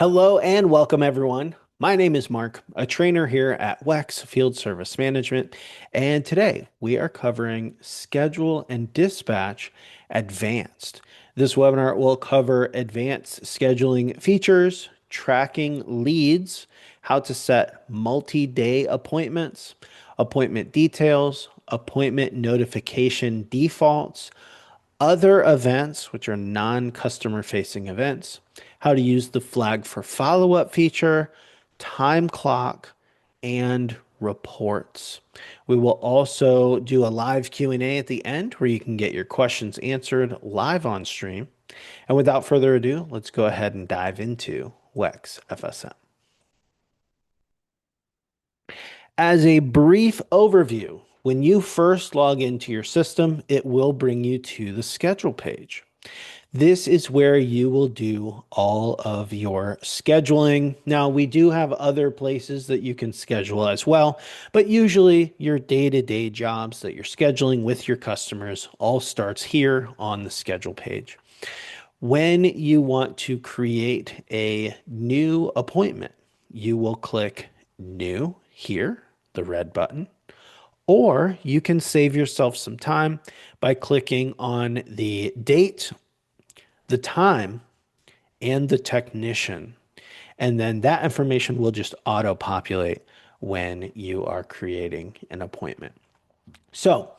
Hello and welcome, everyone. My name is Mark, a trainer here at WEX Field Service Management, and today we are covering Schedule and Dispatch Advanced. This webinar will cover advanced scheduling features, tracking leads, how to set multi-day appointments, appointment details, appointment notification defaults, other events, which are non-customer facing events, how to use the flag for follow-up feature, time clock, and reports. We will also do a live Q&A at the end where you can get your questions answered live on stream. And without further ado, let's go ahead and dive into WEX FSM. As a brief overview, when you first log into your system, it will bring you to the schedule page. This is where you will do all of your scheduling. Now, we do have other places that you can schedule as well, but usually your day-to-day jobs that you're scheduling with your customers all starts here on the schedule page. When you want to create a new appointment, you will click New here, the red button, or you can save yourself some time by clicking on the date, the time, and the technician. And then that information will just auto-populate when you are creating an appointment. So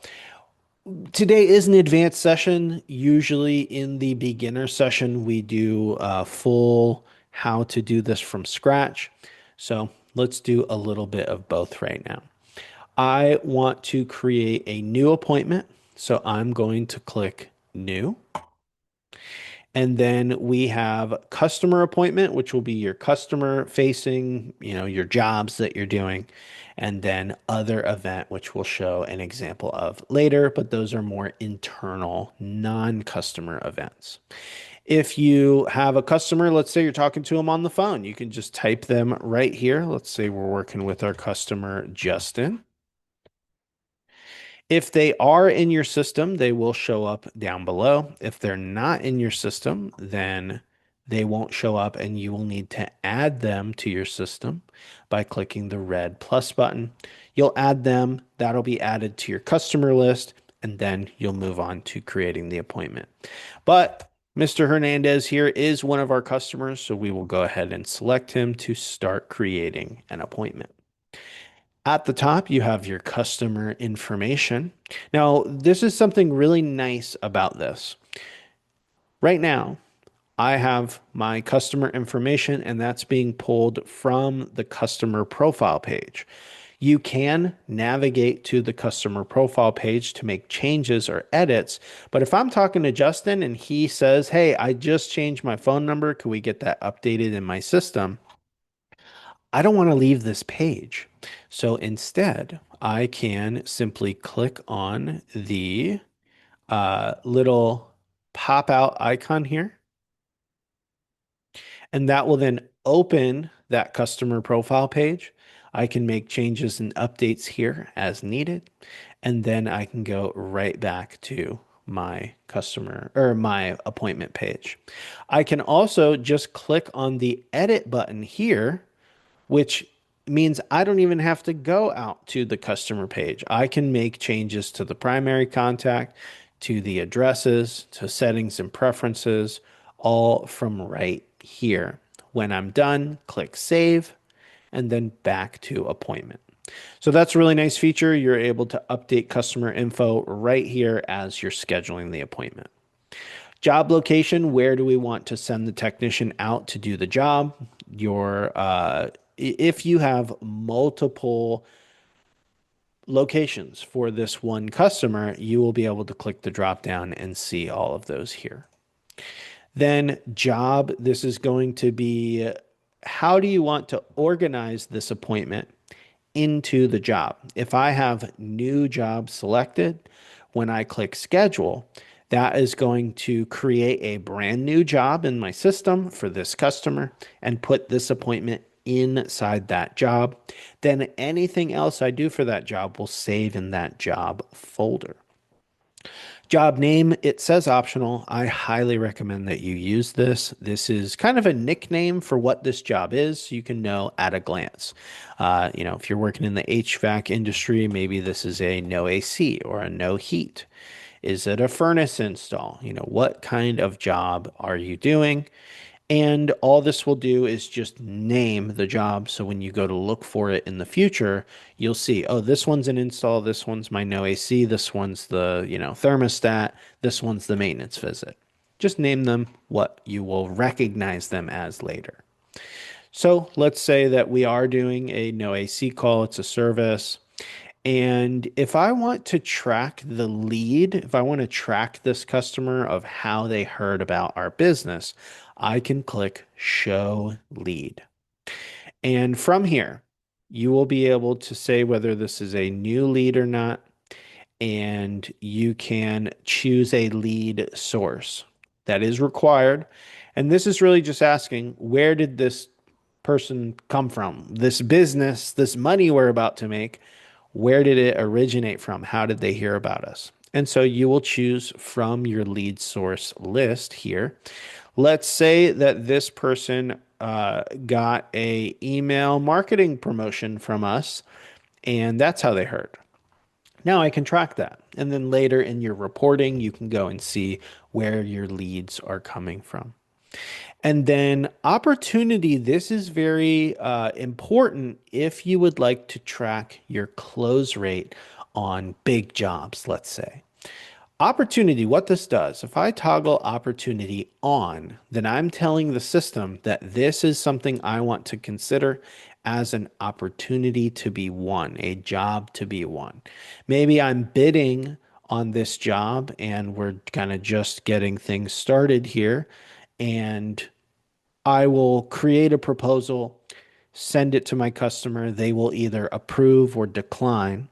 today is an advanced session. Usually in the beginner session, we do a full how to do this from scratch. So let's do a little bit of both right now. I want to create a new appointment. So I'm going to click New. And then we have customer appointment, which will be your customer facing, your jobs that you're doing. And then other event, which we'll show an example of later, but those are more internal, non-customer events. If you have a customer, let's say you're talking to them on the phone, you can just type them right here. Let's say we're working with our customer, Justin. If they are in your system, they will show up down below. If they're not in your system, then they won't show up and you will need to add them to your system by clicking the red plus button. You'll add them, that'll be added to your customer list, and then you'll move on to creating the appointment. But Mr. Hernandez here is one of our customers, so we will go ahead and select him to start creating an appointment. At the top, you have your customer information. Now, this is something really nice about this. Right now, I have my customer information, and that's being pulled from the customer profile page. You can navigate to the customer profile page to make changes or edits. But if I'm talking to Justin and he says, "Hey, I just changed my phone number. Can we get that updated in my system?" I don't want to leave this page. So instead, I can simply click on the little pop out icon here, and that will then open that customer profile page. I can make changes and updates here as needed, and then I can go right back to my customer or my appointment page. I can also just click on the edit button here, which means I don't even have to go out to the customer page. I can make changes to the primary contact, to the addresses, to settings and preferences, all from right here. When I'm done, click save and then back to appointment. So that's a really nice feature. You're able to update customer info right here as you're scheduling the appointment. Job location, where do we want to send the technician out to do the job? If you have multiple locations for this one customer, you will be able to click the drop down and see all of those here. Then job, this is going to be how do you want to organize this appointment into the job? If I have new job selected, when I click schedule, that is going to create a brand new job in my system for this customer and put this appointment inside that job. Then anything else I do for that job will save in that job folder. Job name, it says optional. I highly recommend that you use this. This is kind of a nickname for what this job is. So you can know at a glance. If you're working in the HVAC industry, maybe this is a no AC or a no heat. Is it a furnace install? What kind of job are you doing? And all this will do is just name the job. So when you go to look for it in the future, you'll see, oh, this one's an install. This one's my no AC. This one's the, thermostat. This one's the maintenance visit. Just name them what you will recognize them as later. So let's say that we are doing a no AC call. It's a service. And if I want to track the lead, if I want to track this customer of how they heard about our business, I can click Show Lead. And from here, you will be able to say whether this is a new lead or not, and you can choose a lead source. That is required. And this is really just asking, where did this person come from? This business, this money we're about to make, where did it originate from? How did they hear about us? And so you will choose from your lead source list here. Let's say that this person got a email marketing promotion from us, and that's how they heard. Now I can track that. And then later in your reporting, you can go and see where your leads are coming from. And then opportunity, this is very important if you would like to track your close rate on big jobs, let's say. Opportunity, what this does, if I toggle opportunity on, then I'm telling the system that this is something I want to consider as an opportunity to be won, a job to be won. Maybe I'm bidding on this job and we're kind of just getting things started here. And I will create a proposal, send it to my customer. They will either approve or decline.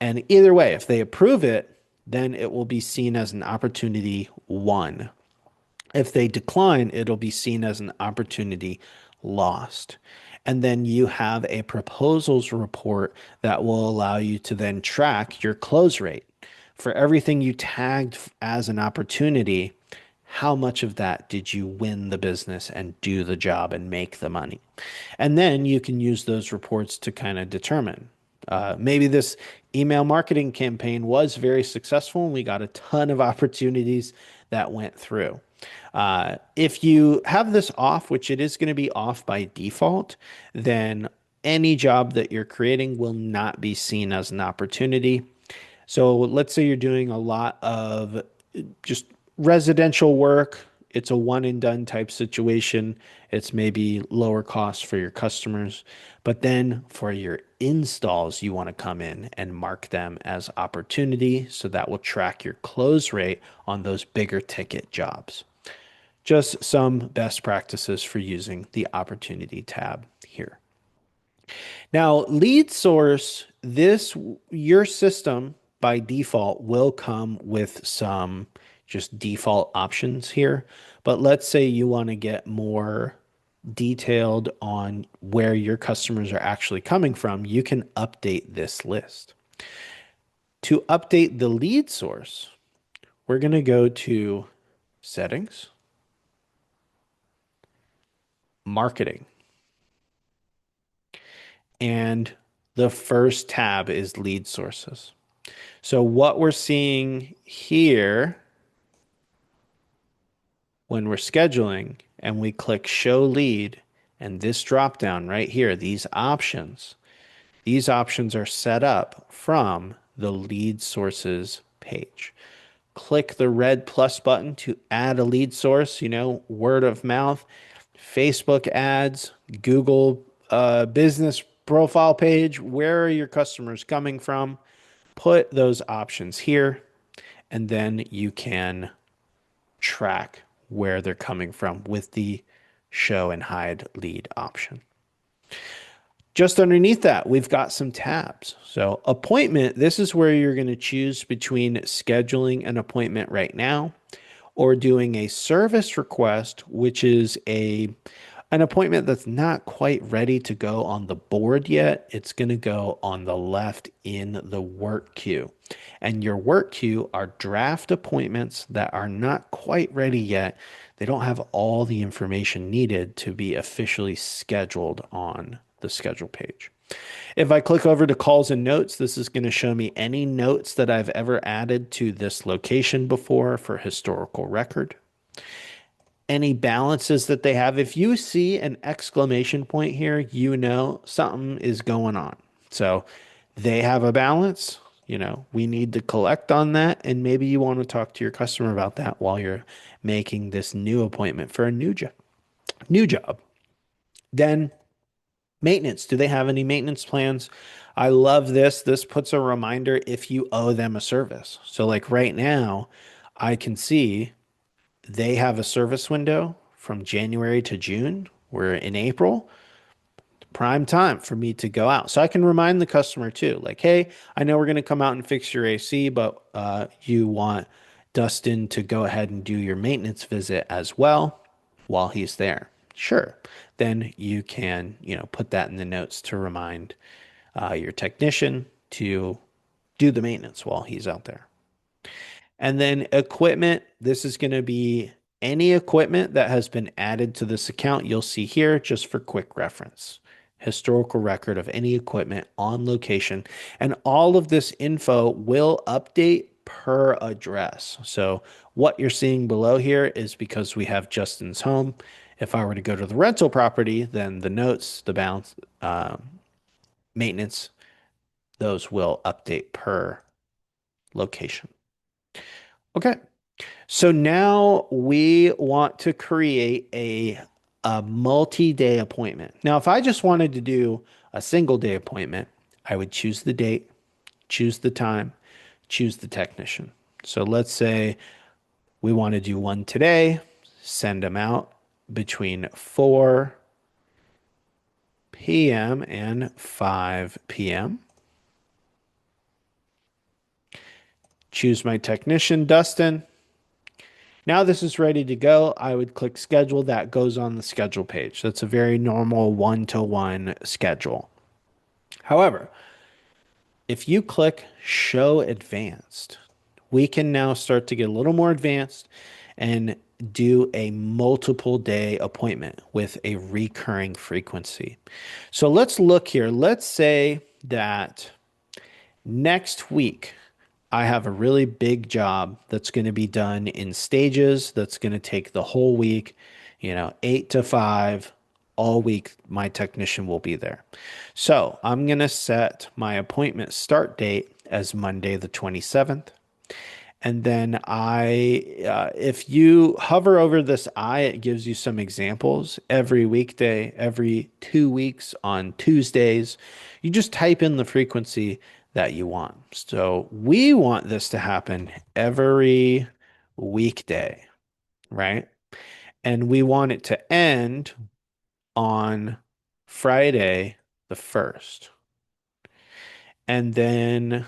And either way, if they approve it, then it will be seen as an opportunity won. If they decline, it'll be seen as an opportunity lost. And then you have a proposals report that will allow you to then track your close rate. For everything you tagged as an opportunity, how much of that did you win the business and do the job and make the money? And then you can use those reports to kind of determine. Maybe this email marketing campaign was very successful and we got a ton of opportunities that went through. If you have this off, which it is going to be off by default, then any job that you're creating will not be seen as an opportunity. So let's say you're doing a lot of just residential work. It's a one and done type situation. It's maybe lower cost for your customers. But then for your installs, you want to come in and mark them as opportunity. So that will track your close rate on those bigger ticket jobs. Just some best practices for using the opportunity tab here. Now, lead source, your system by default will come with some just default options here. But let's say you want to get more detailed on where your customers are actually coming from, you can update this list. To update the lead source, we're going to go to Settings, Marketing, and the first tab is Lead Sources. So what we're seeing here when we're scheduling and we click Show Lead and this drop down right here, these options are set up from the Lead Sources page. Click the red plus button to add a lead source, word of mouth, Facebook ads, Google business profile page. Where are your customers coming from? Put those options here, and then you can track where they're coming from with the show and hide lead option. Just underneath that, we've got some tabs. So appointment, this is where you're going to choose between scheduling an appointment right now or doing a service request, which is a An appointment that's not quite ready to go on the board yet, it's going to go on the left in the work queue. And your work queue are draft appointments that are not quite ready yet. They don't have all the information needed to be officially scheduled on the schedule page. If I click over to calls and notes, this is going to show me any notes that I've ever added to this location before for historical record, any balances that they have. If you see an exclamation point here, you know something is going on. So they have a balance. We need to collect on that. And maybe you want to talk to your customer about that while you're making this new appointment for a new job. New job. Then maintenance. Do they have any maintenance plans? I love this. This puts a reminder if you owe them a service. So, like right now, I can see they have a service window from January to June. We're in April, prime time for me to go out. So I can remind the customer too, like, hey, I know we're going to come out and fix your AC, but you want Dustin to go ahead and do your maintenance visit as well while he's there. Sure. Then you can, put that in the notes to remind your technician to do the maintenance while he's out there. And then equipment, this is going to be any equipment that has been added to this account you'll see here just for quick reference. Historical record of any equipment on location. And all of this info will update per address. So what you're seeing below here is because we have Justin's home. If I were to go to the rental property, then the notes, the balance, maintenance, those will update per location. Okay. So now we want to create a multi-day appointment. Now, if I just wanted to do a single day appointment, I would choose the date, choose the time, choose the technician. So let's say we want to do one today, send them out between 4 p.m. and 5 p.m. Choose my technician, Dustin. Now this is ready to go. I would click schedule. That goes on the schedule page. That's a very normal one-to-one schedule. However, if you click show advanced, we can now start to get a little more advanced and do a multiple day appointment with a recurring frequency. So let's look here. Let's say that next week I have a really big job that's going to be done in stages, that's going to take the whole week, 8 to 5, all week. My technician will be there. So I'm going to set my appointment start date as Monday, the 27th. And then if you hover over this I, it gives you some examples. Every weekday, every 2 weeks on Tuesdays, you just type in the frequency that you want. So we want this to happen every weekday, right? And we want it to end on Friday the 1st. And then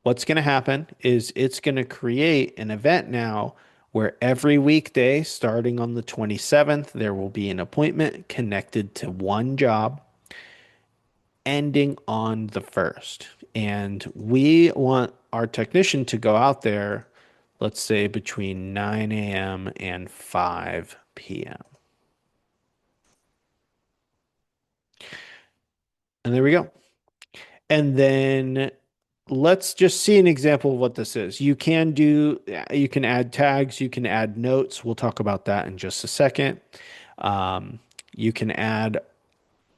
what's going to happen is it's going to create an event now where every weekday, starting on the 27th, there will be an appointment connected to one job ending on the 1st. And we want our technician to go out there, let's say between 9 a.m. and 5 p.m. And there we go. And then let's just see an example of what this is. You can add tags, you can add notes. We'll talk about that in just a second. You can add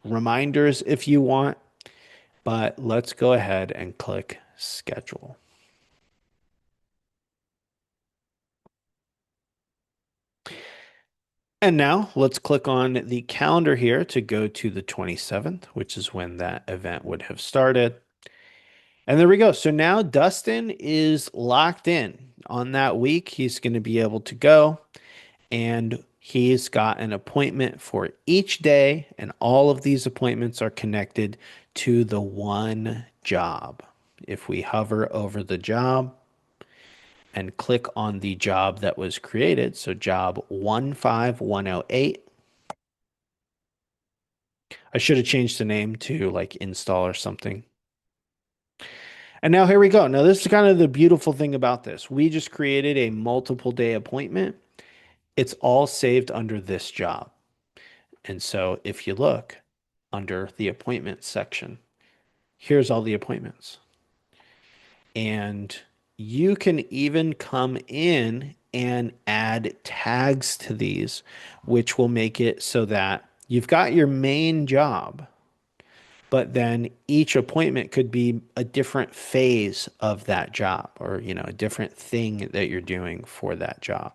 reminders if you want, but let's go ahead and click schedule. And now let's click on the calendar here to go to the 27th, which is when that event would have started. And there we go. So now Dustin is locked in on that week. He's going to be able to go, and he's got an appointment for each day. And all of these appointments are connected to the one job. If we hover over the job and click on the job that was created, so job 15108, I should have changed the name to like install or something. And now here we go. Now, this is kind of the beautiful thing about this. We just created a multiple day appointment. It's all saved under this job. And so if you look under the appointments section, here's all the appointments. And you can even come in and add tags to these, which will make it so that you've got your main job, but then each appointment could be a different phase of that job or, a different thing that you're doing for that job.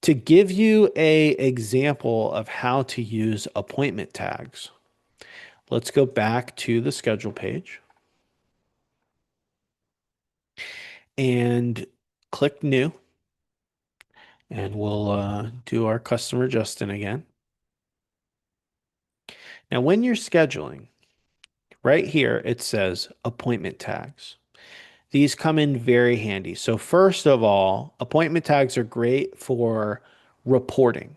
To give you a example of how to use appointment tags, let's go back to the schedule page and click new, and we'll do our customer Justin again. Now, when you're scheduling, right here, it says appointment tags. These come in very handy. So first of all, appointment tags are great for reporting.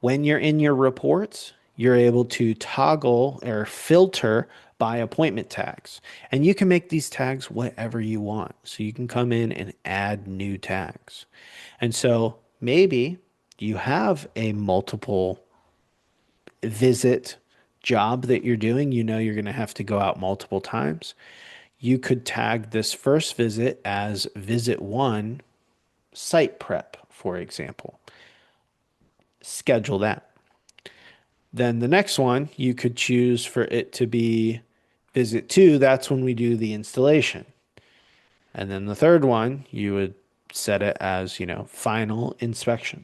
When you're in your reports, you're able to toggle or filter by appointment tags. And you can make these tags whatever you want. So you can come in and add new tags. And so maybe you have a multiple visit job that you're doing. You know you're going to have to go out multiple times. You could tag this first visit as visit one site prep, for example. Schedule that. Then the next one, you could choose for it to be visit two. That's when we do the installation. And then the third one, you would set it as, final inspection.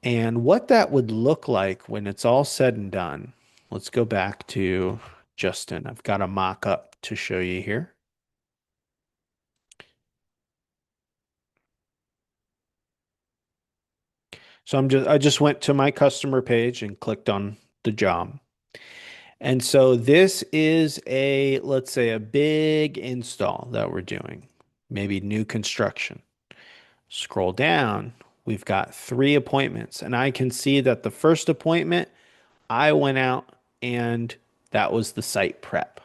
And what that would look like when it's all said and done, let's go back to Justin. I've got a mock up to show you here. So I just went to my customer page and clicked on the job. And so this is let's say a big install that we're doing, maybe new construction. Scroll down, we've got 3 appointments, and I can see that the first appointment, I went out and that was the site prep.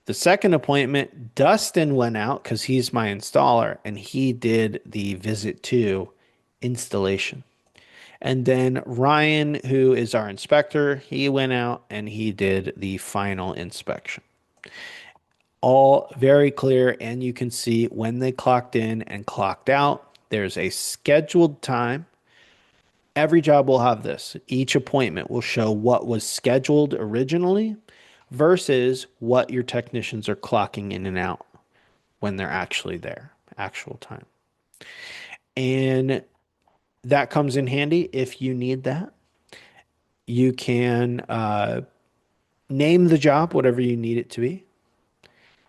The second appointment, Dustin went out because he's my installer and he did the visit 2 installation. And then Ryan, who is our inspector, he went out and he did the final inspection. All very clear, and you can see when they clocked in and clocked out. There's a scheduled time. Every job will have this. Each appointment will show what was scheduled originally versus what your technicians are clocking in and out when they're actually there, actual time. And that comes in handy if you need that. You can name the job whatever you need it to be.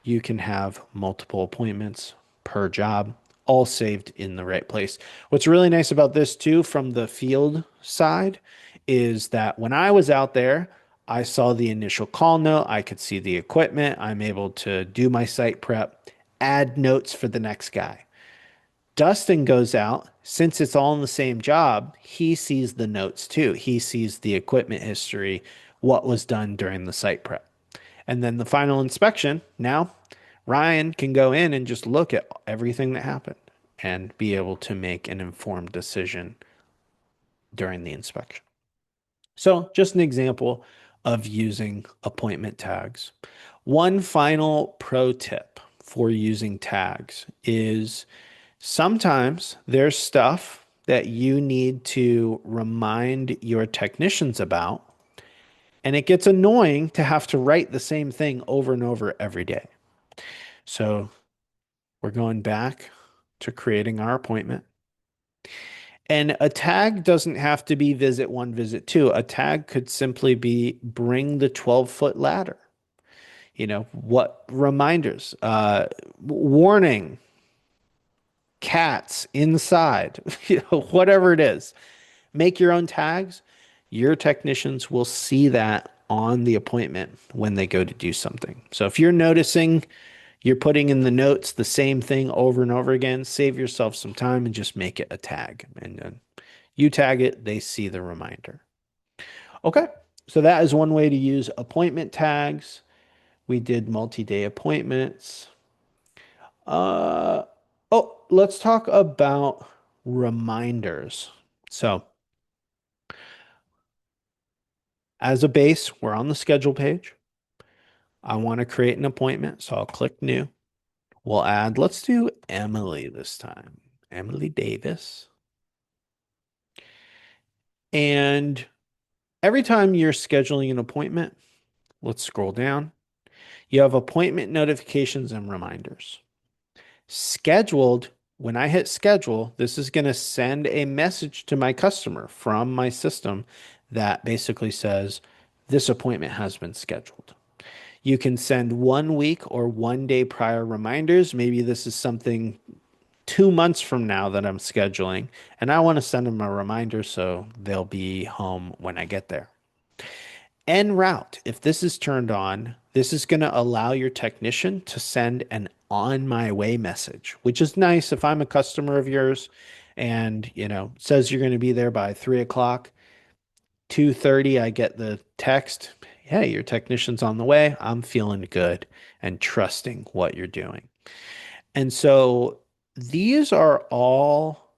You can have multiple appointments per job, all saved in the right place. What's really nice about this too, from the field side, is that when I was out there, I saw the initial call note. I could see the equipment. I'm able to do my site prep, add notes for the next guy. Dustin goes out, since it's all in the same job, he sees the notes too. He sees the equipment history, what was done during the site prep. And then the final inspection, now Ryan can go in and just look at everything that happened and be able to make an informed decision during the inspection. So, just an example of using appointment tags. One final pro tip for using tags is sometimes there's stuff that you need to remind your technicians about, and it gets annoying to have to write the same thing over and over every day. So we're going back to creating our appointment. And a tag doesn't have to be visit 1, visit 2. A tag could simply be bring the 12-foot ladder. What reminders? Warning, cats inside, whatever it is. Make your own tags. Your technicians will see that on the appointment when they go to do something. So if you're noticing you're putting in the notes the same thing over and over again, save yourself some time and just make it a tag. And then you tag it, they see the reminder. Okay. So that is one way to use appointment tags. We did multi-day appointments. Uh, oh, let's talk about reminders. So as a base, we're on the schedule page. I want to create an appointment, so I'll click new. We'll add, let's do Emily this time. Emily Davis. And every time you're scheduling an appointment, let's scroll down. You have appointment notifications and reminders. Scheduled, when I hit schedule, this is going to send a message to my customer from my system that basically says this appointment has been scheduled. You can send 1 week or 1 day prior reminders. Maybe this is something 2 months from now that I'm scheduling, and I want to send them a reminder so they'll be home when I get there. En route, if this is turned on, this is going to allow your technician to send an on my way message, which is nice if I'm a customer of yours and, says you're going to be there by 3 o'clock, 2:30, I get the text, hey, your technician's on the way. I'm feeling good and trusting what you're doing. And so these are all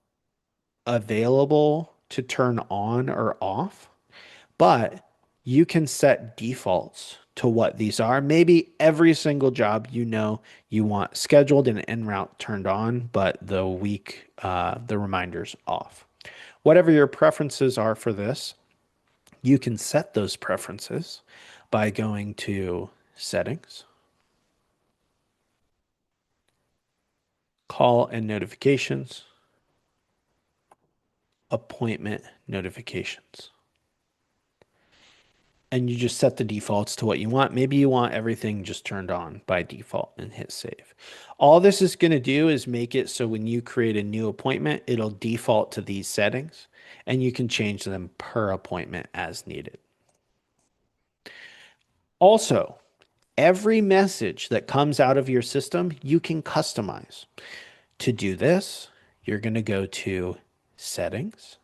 available to turn on or off, but you can set defaults to what these are. Maybe every single job you want scheduled and en route turned on, but the reminders off. Whatever your preferences are for this, you can set those preferences by going to settings, call and notifications, appointment notifications. And you just set the defaults to what you want. Maybe you want everything just turned on by default and hit save. All this is going to do is make it so when you create a new appointment, it'll default to these settings and you can change them per appointment as needed. Also, every message that comes out of your system, you can customize. To do this, you're going to go to settings,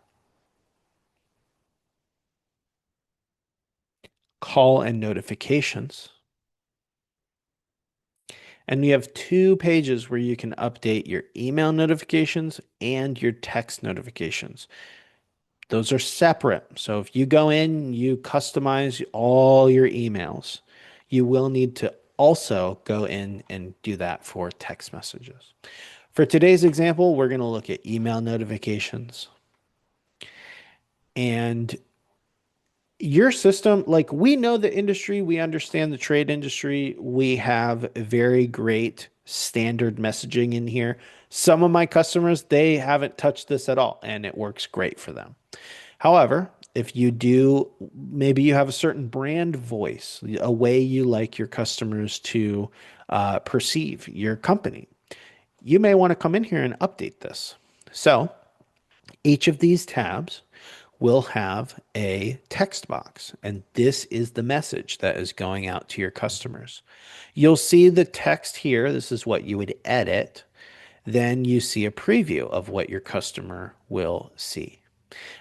call and notifications. And you have two pages where you can update your email notifications and your text notifications. Those are separate. So if you go in, you customize all your emails, you will need to also go in and do that for text messages. For today's example, we're going to look at email notifications. And your system, like we know the industry, we understand the trade industry, we have very great standard messaging in here. Some of my customers, they haven't touched this at all, and it works great for them. However, if you do, maybe you have a certain brand voice, a way you like your customers to perceive your company, you may want to come in here and update this. So each of these tabs will have a text box, and this is the message that is going out to your customers. You'll see the text here. This is what you would edit. Then you see a preview of what your customer will see.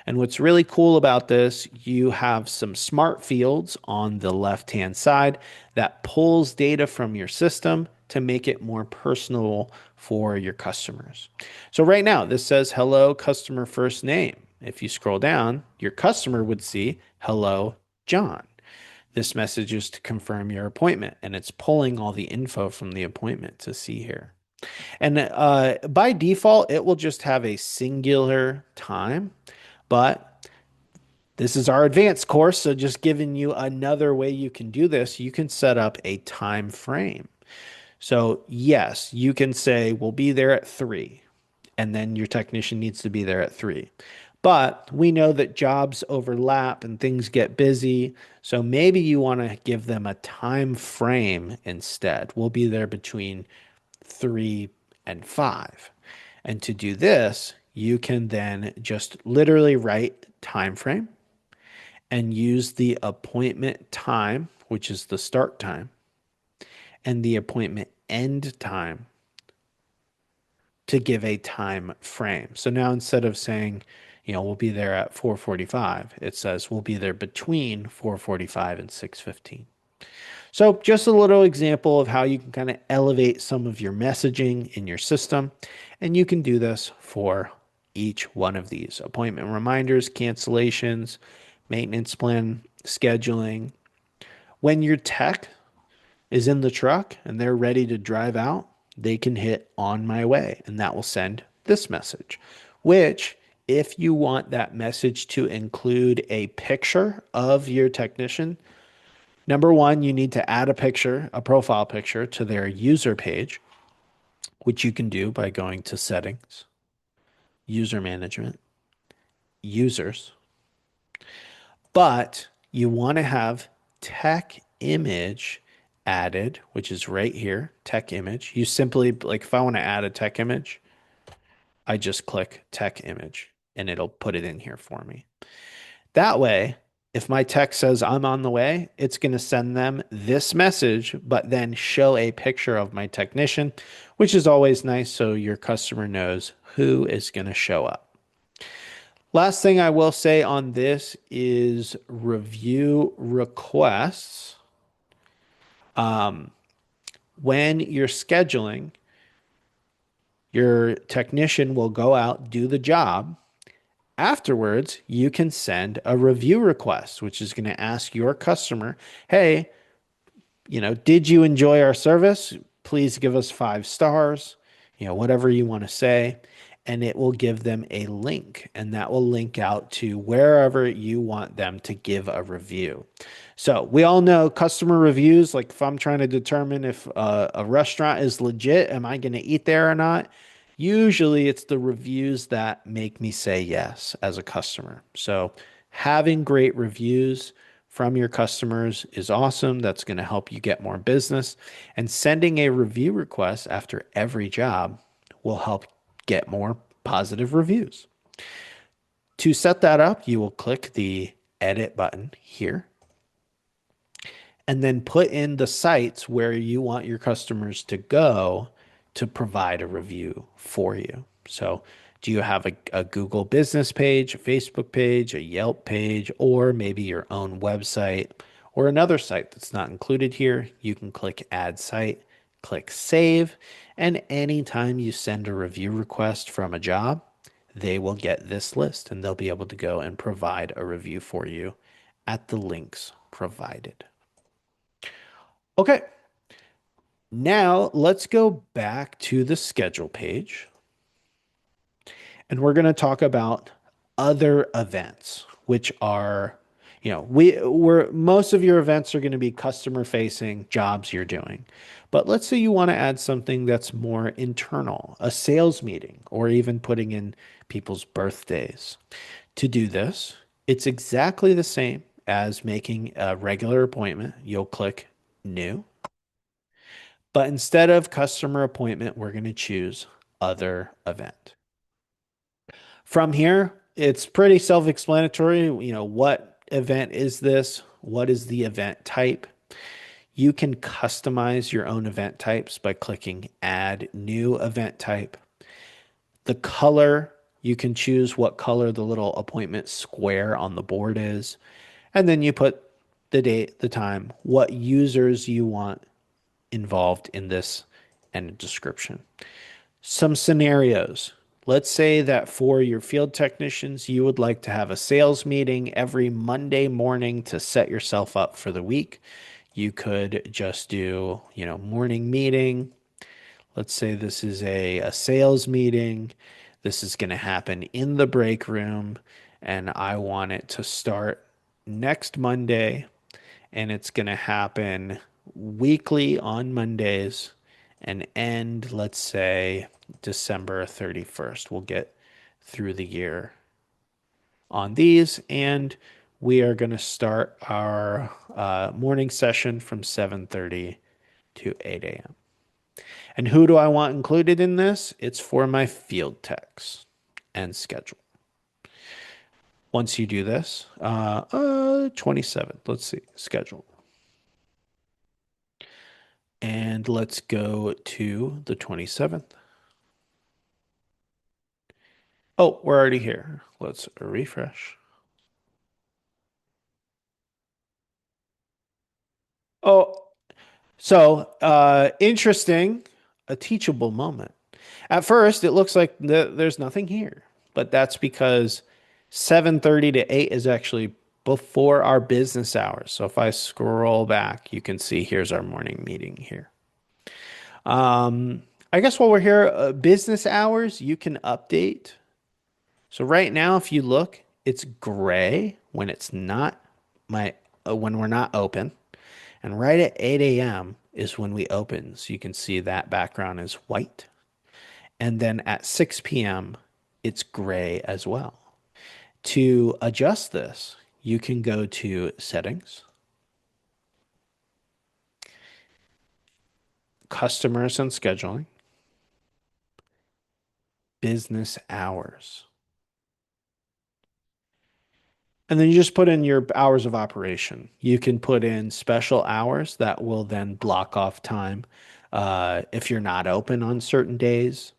And what's really cool about this, you have some smart fields on the left-hand side that pulls data from your system to make it more personal for your customers. So right now, this says hello customer first name. If you scroll down, your customer would see hello John. This message is to confirm your appointment, and it's pulling all the info from the appointment to see here. And by default, it will just have a singular time, but this is our advanced course, so just giving you another way you can do this, you can set up a time frame. So yes, you can say we'll be there at 3, and then your technician needs to be there at 3. But we know that jobs overlap and things get busy, so maybe you want to give them a time frame instead. We'll be there between 3 and 5. And to do this, you can then just literally write time frame and use the appointment time, which is the start time, and the appointment end time to give a time frame. So now instead of saying, we'll be there at 4:45. It says we'll be there between 4:45 and 6:15. So just a little example of how you can kind of elevate some of your messaging in your system. And you can do this for each one of these: appointment reminders, cancellations, maintenance plan, scheduling. When your tech is in the truck and they're ready to drive out, they can hit on my way, and that will send this message, which, if you want that message to include a picture of your technician, number one, you need to add a picture, a profile picture to their user page, which you can do by going to settings, user management, users. But you want to have tech image added, which is right here, tech image. You simply, like, if I want to add a tech image, I just click tech image and it'll put it in here for me. That way, if my tech says I'm on the way, it's going to send them this message, but then show a picture of my technician, which is always nice so your customer knows who is going to show up. Last thing I will say on this is review requests. When you're scheduling, your technician will go out, do the job. Afterwards, you can send a review request, which is going to ask your customer, hey, did you enjoy our service? Please give us 5 stars, whatever you want to say. And it will give them a link, and that will link out to wherever you want them to give a review. So we all know customer reviews, like if I'm trying to determine if a restaurant is legit, am I going to eat there or not? Usually it's the reviews that make me say yes as a customer. So having great reviews from your customers is awesome. That's going to help you get more business. And sending a review request after every job will help get more positive reviews. To set that up, you will click the edit button here and then put in the sites where you want your customers to go to provide a review for you. So, do you have a Google business page, a Facebook page, a Yelp page, or maybe your own website or another site that's not included here? You can click Add Site, click Save, and anytime you send a review request from a job, they will get this list and they'll be able to go and provide a review for you at the links provided. Okay, now let's go back to the schedule page and we're going to talk about other events, which are, we're most of your events are going to be customer facing jobs you're doing. But let's say you want to add something that's more internal, a sales meeting, or even putting in people's birthdays. To do this, it's exactly the same as making a regular appointment. You'll click new, but instead of customer appointment, we're going to choose other event. From here, it's pretty self-explanatory. What event is this? What is the event type? You can customize your own event types by clicking Add New Event Type. The color, you can choose what color the little appointment square on the board is. And then you put the date, the time, what users you want involved in this, and a description. Some scenarios. Let's say that for your field technicians, you would like to have a sales meeting every Monday morning to set yourself up for the week. You could just do, morning meeting. Let's say this is a sales meeting. This is going to happen in the break room, and I want it to start next Monday, and it's going to happen weekly on Mondays and end, let's say, December 31st. We'll get through the year on these, and we are going to start our morning session from 7:30 to 8 a.m. And who do I want included in this? It's for my field techs and schedule. Once you do this, 27th, let's see, schedule. And let's go to the 27th. Oh, we're already here. Let's refresh. Oh, so interesting, a teachable moment. At first, it looks like there's nothing here, but that's because 7:30 to 8 is actually before our business hours. So if I scroll back, you can see here's our morning meeting here. I guess while we're here, business hours, you can update. So right now, if you look, it's gray when it's not when we're not open. And right at 8 a.m. is when we open. So you can see that background is white. And then at 6 p.m., it's gray as well. To adjust this, you can go to settings, customers and scheduling, business hours. And then you just put in your hours of operation. You can put in special hours that will then block off time if you're not open on certain days.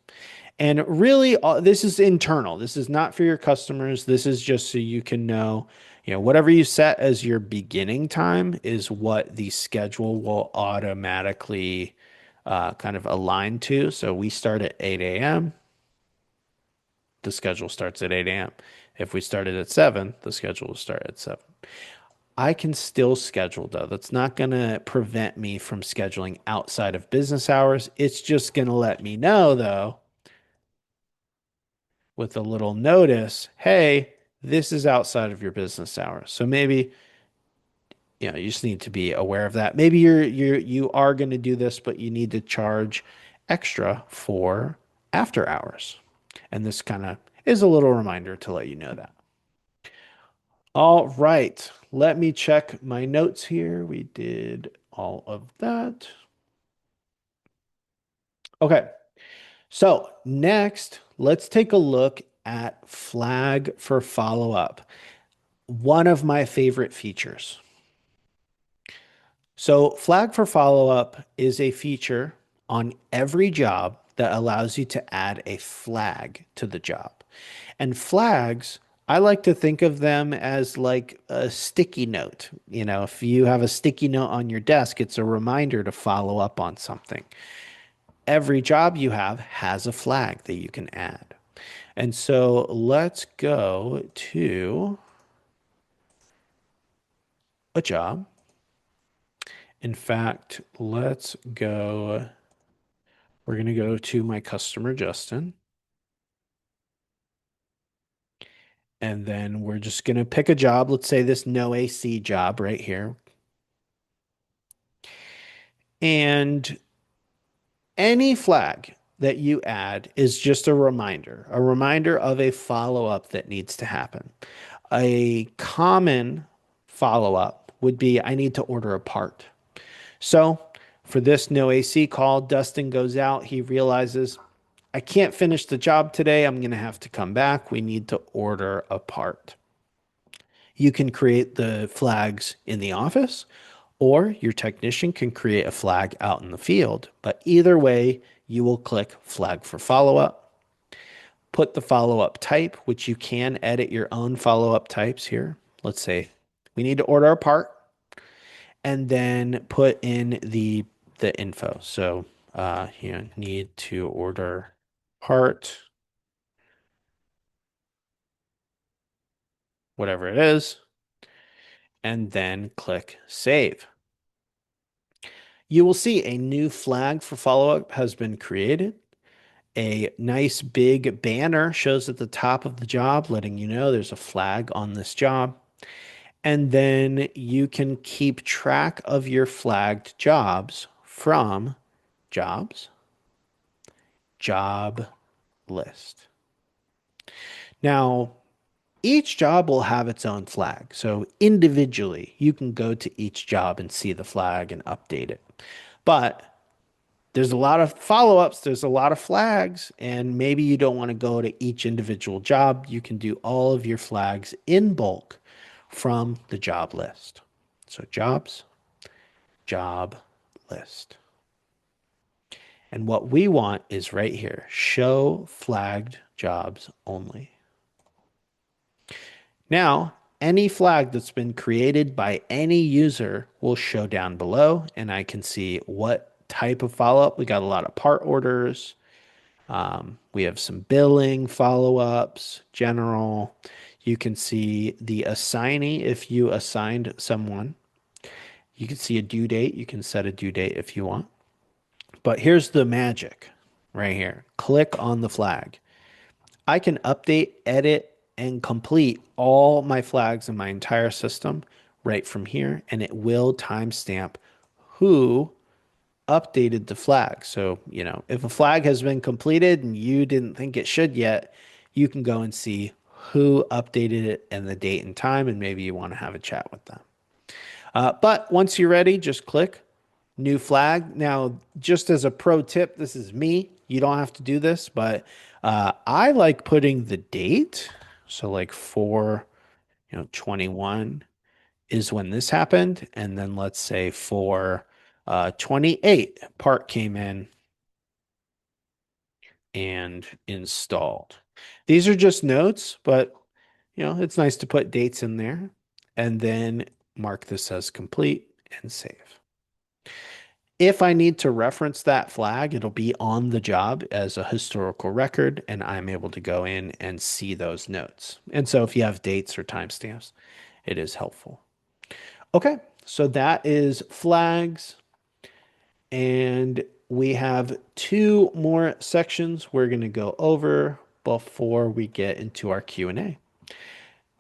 And really, this is internal. This is not for your customers. This is just so you can know, whatever you set as your beginning time is what the schedule will automatically kind of align to. So we start at 8 a.m., the schedule starts at 8 a.m. If we started at 7, the schedule will start at 7. I can still schedule though. That's not going to prevent me from scheduling outside of business hours. It's just going to let me know though with a little notice, hey, this is outside of your business hours. So maybe, you just need to be aware of that. Maybe you are going to do this, but you need to charge extra for after hours. And this kind of is a little reminder to let you know that. All right, let me check my notes here. We did all of that. Okay, so next, let's take a look at flag for follow up. One of my favorite features. So, flag for follow up is a feature on every job that allows you to add a flag to the job. And flags, I like to think of them as like a sticky note. If you have a sticky note on your desk, it's a reminder to follow up on something. Every job you have has a flag that you can add. And so let's go to a job. In fact, we're going to go to my customer, Justin, and then we're just going to pick a job. Let's say this no AC job right here. And any flag that you add is just a reminder of a follow up that needs to happen. A common follow up would be I need to order a part. So for this no AC call, Dustin goes out. He realizes I can't finish the job today. I'm going to have to come back. We need to order a part. You can create the flags in the office, or your technician can create a flag out in the field. But either way, you will click flag for follow up, put the follow up type, which you can edit your own follow up types here. Let's say we need to order a part, and then put in the info. So you need to order part, whatever it is, and then click save. You will see a new flag for follow-up has been created. A nice big banner shows at the top of the job, letting you know there's a flag on this job. And then you can keep track of your flagged jobs from jobs, job list. Now, each job will have its own flag. So individually, you can go to each job and see the flag and update it. But there's a lot of follow-ups, there's a lot of flags, and maybe you don't want to go to each individual job. You can do all of your flags in bulk from the job list. So jobs, job list. And what we want is right here, show flagged jobs only. Now, any flag that's been created by any user will show down below, and I can see what type of follow-up. We got a lot of part orders. We have some billing follow-ups, general. You can see the assignee if you assigned someone. You can see a due date. You can set a due date if you want. But here's the magic right here. Click on the flag. I can update, edit, and complete all my flags in my entire system right from here, and it will timestamp who updated the flag. So, if a flag has been completed and you didn't think it should yet, you can go and see who updated it and the date and time, and maybe you want to have a chat with them. But once you're ready, just click new flag. Now, just as a pro tip, this is me. You don't have to do this, but I like putting the date. So like 4/21 is when this happened. And then let's say 4/28 part came in and installed. These are just notes, but it's nice to put dates in there and then mark this as complete and save. If I need to reference that flag, it'll be on the job as a historical record, and I'm able to go in and see those notes. And so if you have dates or timestamps, it is helpful. Okay, so that is flags. And we have two more sections we're going to go over before we get into our Q&A.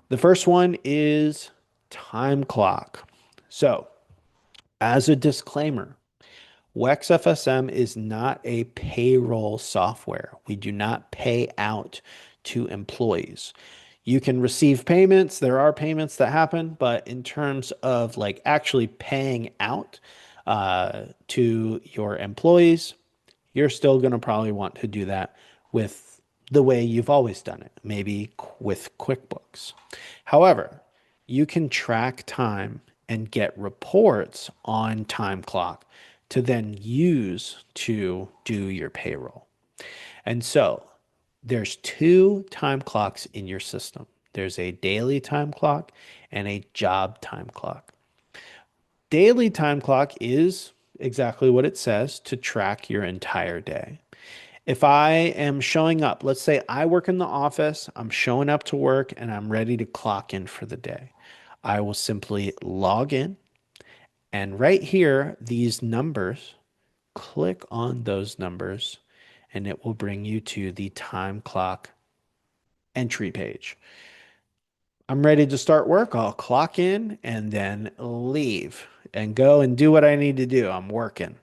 The first one is time clock. So, as a disclaimer, WEX FSM is not a payroll software. We do not pay out to employees. You can receive payments. There are payments that happen, but in terms of like actually paying out to your employees, you're still going to probably want to do that with the way you've always done it, maybe with QuickBooks. However, you can track time and get reports on time clock to then use to do your payroll. And so there's two time clocks in your system. There's a daily time clock and a job time clock. Daily time clock is exactly what it says, to track your entire day. If I am showing up, let's say I work in the office, I'm showing up to work and I'm ready to clock in for the day. I will simply log in, and right here, these numbers, click on those numbers and it will bring you to the time clock entry page. I'm ready to start work. I'll clock in and then leave and go and do what I need to do. I'm working.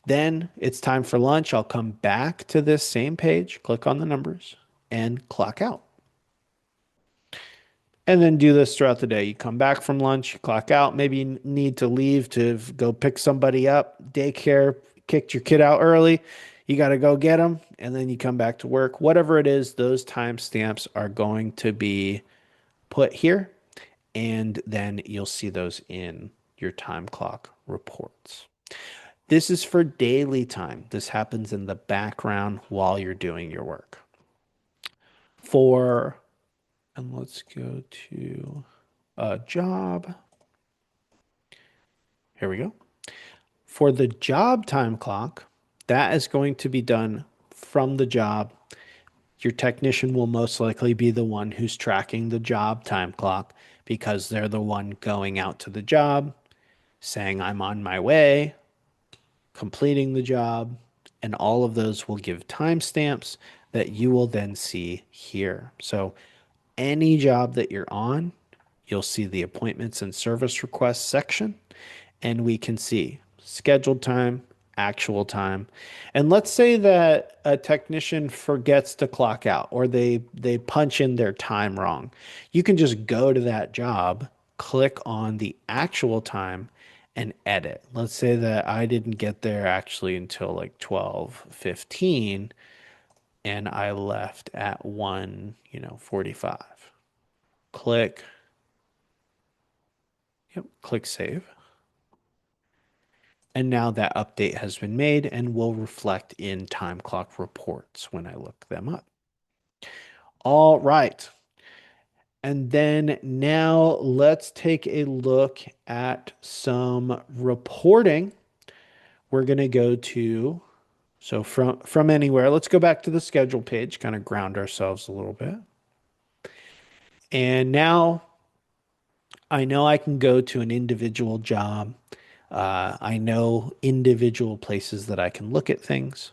Then it's time for lunch. I'll come back to this same page, click on the numbers, and clock out. And then do this throughout the day. You come back from lunch, you clock out. Maybe you need to leave to go pick somebody up. Daycare kicked your kid out early. You got to go get them. And then you come back to work. Whatever it is, those timestamps are going to be put here. And then you'll see those in your time clock reports. This is for daily time. This happens in the background while you're doing your work. And let's go to a job. Here we go. For the job time clock, that is going to be done from the job. Your technician will most likely be the one who's tracking the job time clock because they're the one going out to the job, saying, I'm on my way, completing the job, and all of those will give timestamps that you will then see here. So any job that you're on, you'll see the appointments and service requests section, and we can see scheduled time, actual time. And let's say that a technician forgets to clock out or they punch in their time wrong. You can just go to that job, click on the actual time and edit. Let's say that I didn't get there actually until like 12:15 and I left at 1:45. Click, yep, click save. And now that update has been made and will reflect in time clock reports when I look them up. All right. And then now let's take a look at some reporting. We're going to go to, so from anywhere, let's go back to the schedule page, kind of ground ourselves a little bit. And now I know I can go to an individual job. I know individual places that I can look at things,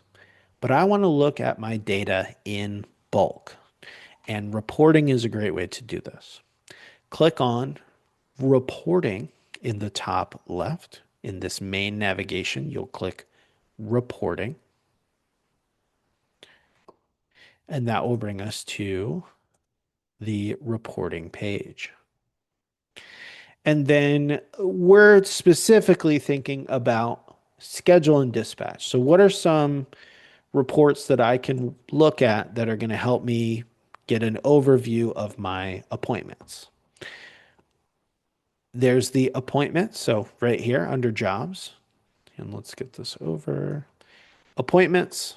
but I want to look at my data in bulk. And reporting is a great way to do this. Click on reporting in the top left. In this main navigation, you'll click reporting, and that will bring us to the reporting page. And then we're specifically thinking about schedule and dispatch. So, what are some reports that I can look at that are going to help me get an overview of my appointments? There's the appointment. So, right here under jobs, and let's get this over. Appointments.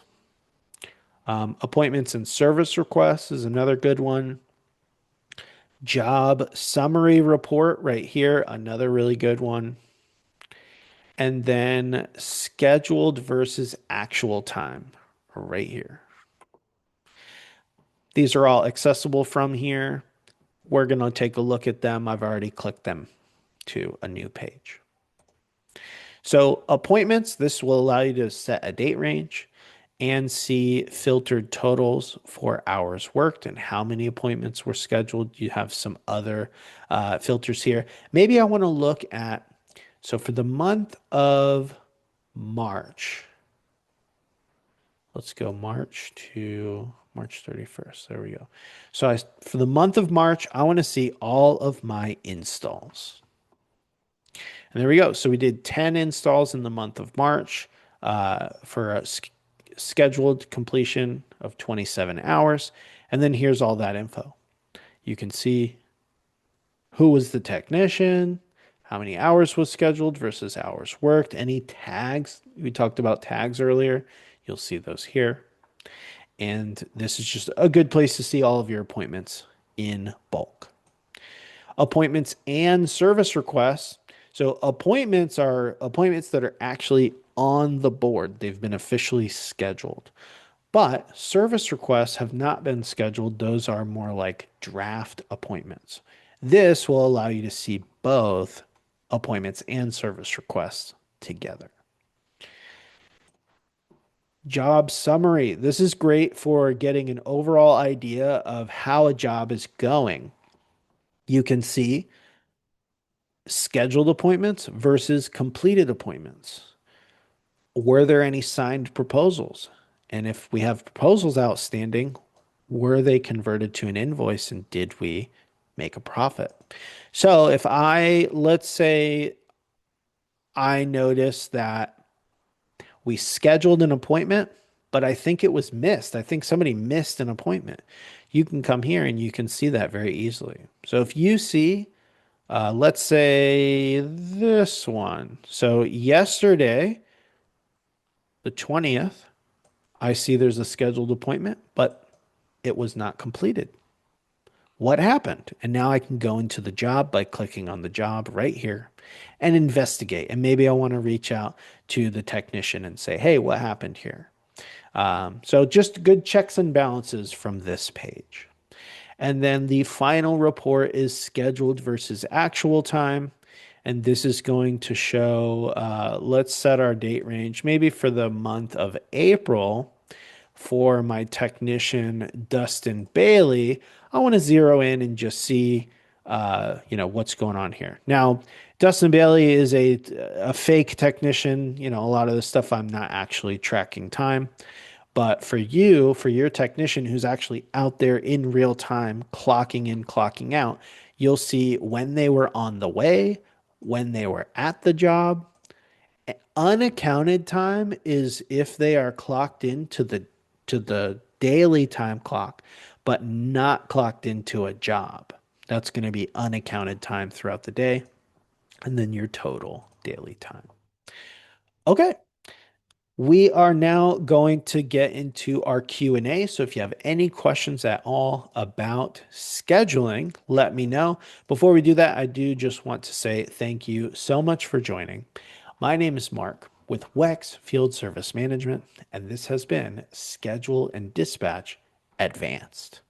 Appointments and service requests is another good one. Job summary report right here, another really good one. And then scheduled versus actual time right here. These are all accessible from here. We're going to take a look at them. I've already clicked them to a new page. So appointments, this will allow you to set a date range and see filtered totals for hours worked and how many appointments were scheduled. You have some other filters here. Maybe I want to look at, so for the month of March, let's go March to March 31st. There we go. So for the month of March, I want to see all of my installs. And there we go. So we did 10 installs in the month of March for a scheduled completion of 27 hours. And then here's all that info. You can see who was the technician, how many hours was scheduled versus hours worked, any tags. We talked about tags earlier. You'll see those here. And this is just a good place to see all of your appointments in bulk. Appointments and service requests. So appointments are appointments that are actually on the board. They've been officially scheduled. But service requests have not been scheduled. Those are more like draft appointments. This will allow you to see both appointments and service requests together. Job summary. This is great for getting an overall idea of how a job is going. You can see scheduled appointments versus completed appointments. Were there any signed proposals? And if we have proposals outstanding, were they converted to an invoice and did we make a profit? So if let's say I noticed that we scheduled an appointment, but I think it was missed. I think somebody missed an appointment. You can come here and you can see that very easily. So if you see, let's say this one. So yesterday, the 20th, I see there's a scheduled appointment, but it was not completed. What happened? And now I can go into the job by clicking on the job right here and investigate. And maybe I want to reach out to the technician and say, hey, what happened here? So just good checks and balances from this page. And then the final report is scheduled versus actual time. And this is going to show, let's set our date range, maybe for the month of April for my technician, Dustin Bailey. I want to zero in and just see, what's going on here. Now, Dustin Bailey is a fake technician. A lot of the stuff I'm not actually tracking time. But for you, for your technician who's actually out there in real time, clocking in, clocking out, you'll see when they were on the way, when they were at the job. Unaccounted time is if they are clocked into the daily time clock, but not clocked into a job. That's going to be unaccounted time throughout the day, and then your total daily time. Okay, We are now going to get into our Q&A. So if you have any questions at all about scheduling, let me know. Before we do that, I do just want to say thank you so much for joining. My name is Mark with WEX Field Service Management, and this has been Schedule and Dispatch Advanced.